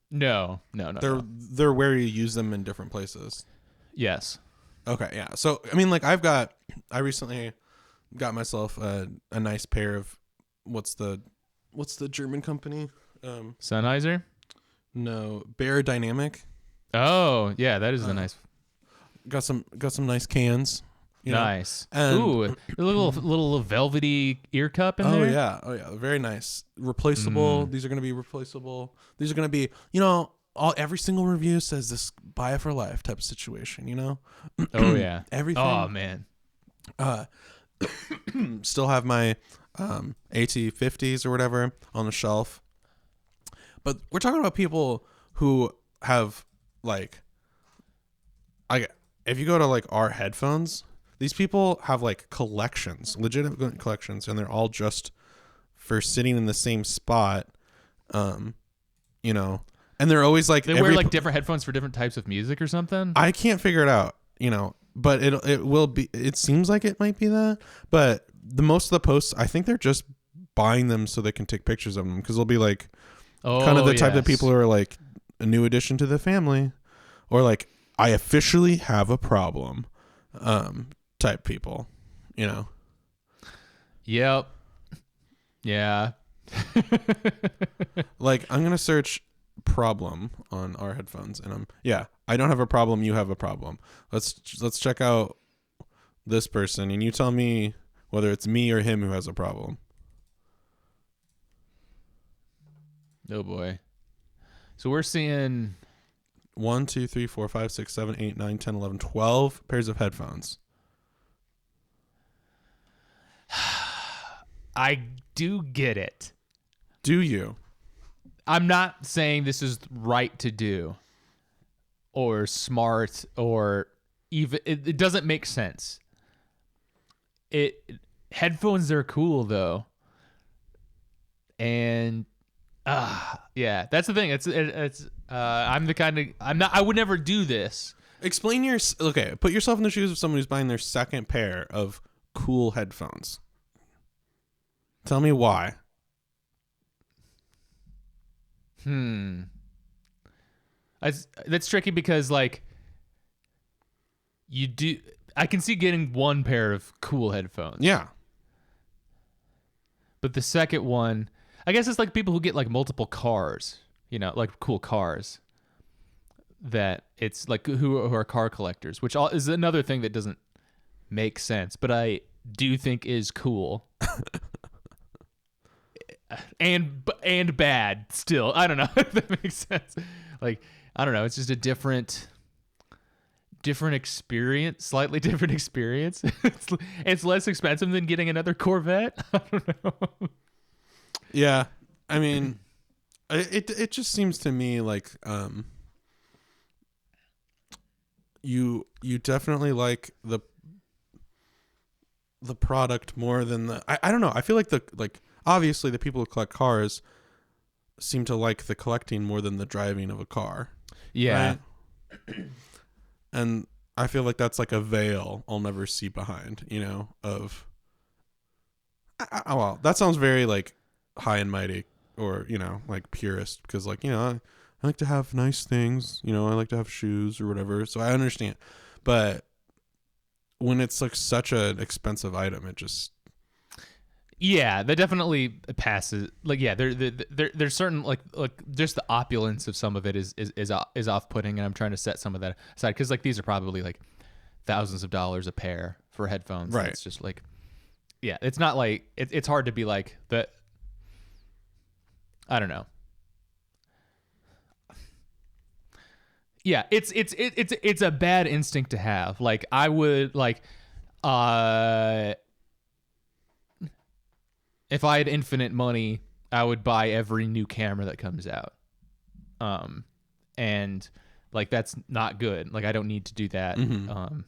No. They're where you use them in different places. Yes. Okay, yeah. So I mean, like I recently got myself a nice pair of what's the German company? Sennheiser? No, Bear Dynamic. Oh, yeah, that is a nice. Got some nice cans. Nice. And ooh, a little velvety ear cup in there. Oh yeah, very nice. Replaceable. These are going to be replaceable. These are going to be, every single review says this, buy it for life type of situation, Oh yeah. Everything. Oh man. Still have my AT50s or whatever on the shelf. But we're talking about people who have like if you go to like our headphones, these people have like collections, legitimate collections, and they're all just for sitting in the same spot. And they're always like they wear like different headphones for different types of music or something. I can't figure it out, but it will be. It seems like it might be that, but most of the posts, I think they're just buying them so they can take pictures of them, because they'll be like kind of the type of people who are like a new addition to the family, or like I officially have a problem, type people, Yep. Yeah. Like I'm gonna search problem on our headphones, and I don't have a problem, you have a problem. Let's check out this person, and you tell me whether it's me or him who has a problem. Oh boy. So we're seeing 1, 2, 3, 4, 5, 6, 7, 8, 9, 10, 11, 12 pairs of headphones. I do get it. Do you? I'm not saying this is right to do or smart or even it doesn't make sense. Headphones are cool though. And yeah, that's the thing. I would never do this. Explain put yourself in the shoes of someone who's buying their second pair of cool headphones. Tell me why. That's tricky because like I can see getting one pair of cool headphones. Yeah. But the second one, I guess it's like people who get like multiple cars, like cool cars. That it's like who are car collectors, which is another thing that doesn't make sense, but I do think is cool. and bad still. I don't know if that makes sense. Like, I don't know. It's just a different experience, slightly different experience. It's less expensive than getting another Corvette. I don't know. Yeah. I mean, it just seems to me like you definitely like the product more than the I don't know. I feel like obviously the people who collect cars seem to like the collecting more than the driving of a car. Yeah. Right? And I feel like that's like a veil I'll never see behind, of well, that sounds very like high and mighty or, like purist because like, I like to have nice things, I like to have shoes or whatever. So I understand. But when it's like such an expensive item, it just yeah, that definitely passes. Like, yeah, there's certain like just the opulence of some of it is off-putting, and I'm trying to set some of that aside because like these are probably like thousands of dollars a pair for headphones. Right. It's just like, yeah, it's not like it's hard to be like that. I don't know. Yeah, it's a bad instinct to have. Like I would like, if I had infinite money, I would buy every new camera that comes out. And like that's not good. Like I don't need to do that. Mm-hmm.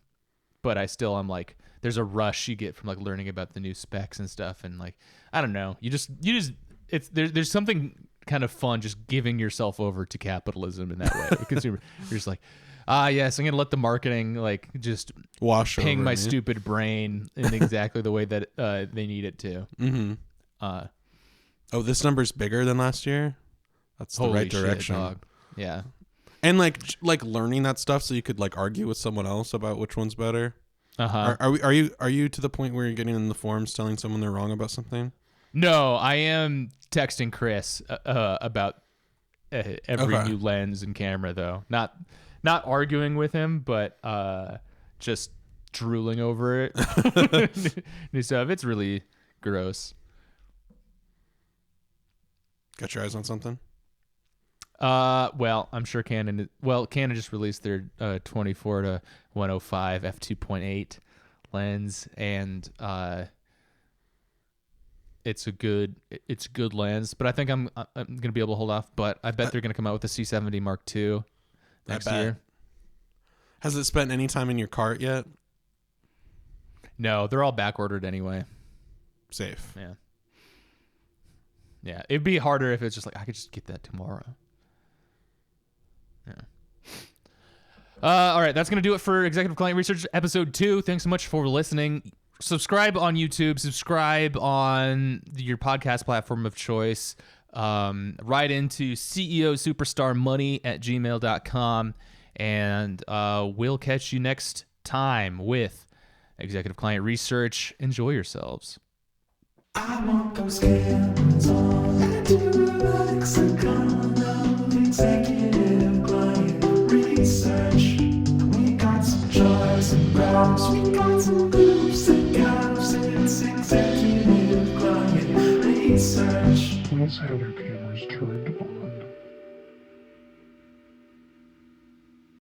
But I'm like, there's a rush you get from like learning about the new specs and stuff, and like I don't know, you just there's something kind of fun just giving yourself over to capitalism in that way. You're just like, yes, I'm gonna let the marketing like just wash ping over my me. stupid brain in exactly the way that they need it to. Mm-hmm. Oh, this number's bigger than last year. That's the right direction. Shit, dog. Yeah. And like learning that stuff so you could like argue with someone else about which one's better. Uh-huh. Are you to the point where you're getting in the forums telling someone they're wrong about something? No, I am texting Chris about every new lens and camera though. Not arguing with him, but just drooling over it. New stuff. It's really gross. Got your eyes on something? Well, I'm sure Canon just released their 24 to 105 f2.8 lens, and it's a good lens. But I think I'm gonna be able to hold off. But I bet they're gonna come out with a C70 Mark II next year. Has it spent any time in your cart yet? No, they're all back ordered anyway. Safe. Yeah. Yeah, it'd be harder if it's just like I could just get that tomorrow. Yeah. All right, that's going to do it for Executive Client Research Episode 2. Thanks so much for listening. Subscribe on YouTube. Subscribe on your podcast platform of choice. Write into ceosuperstarmoney@gmail.com. And we'll catch you next time with Executive Client Research. Enjoy yourselves. I want those cameras on. I do lexicon of executive client research. We got some jars and bars. We got some groups and gaps and else had their cameras turned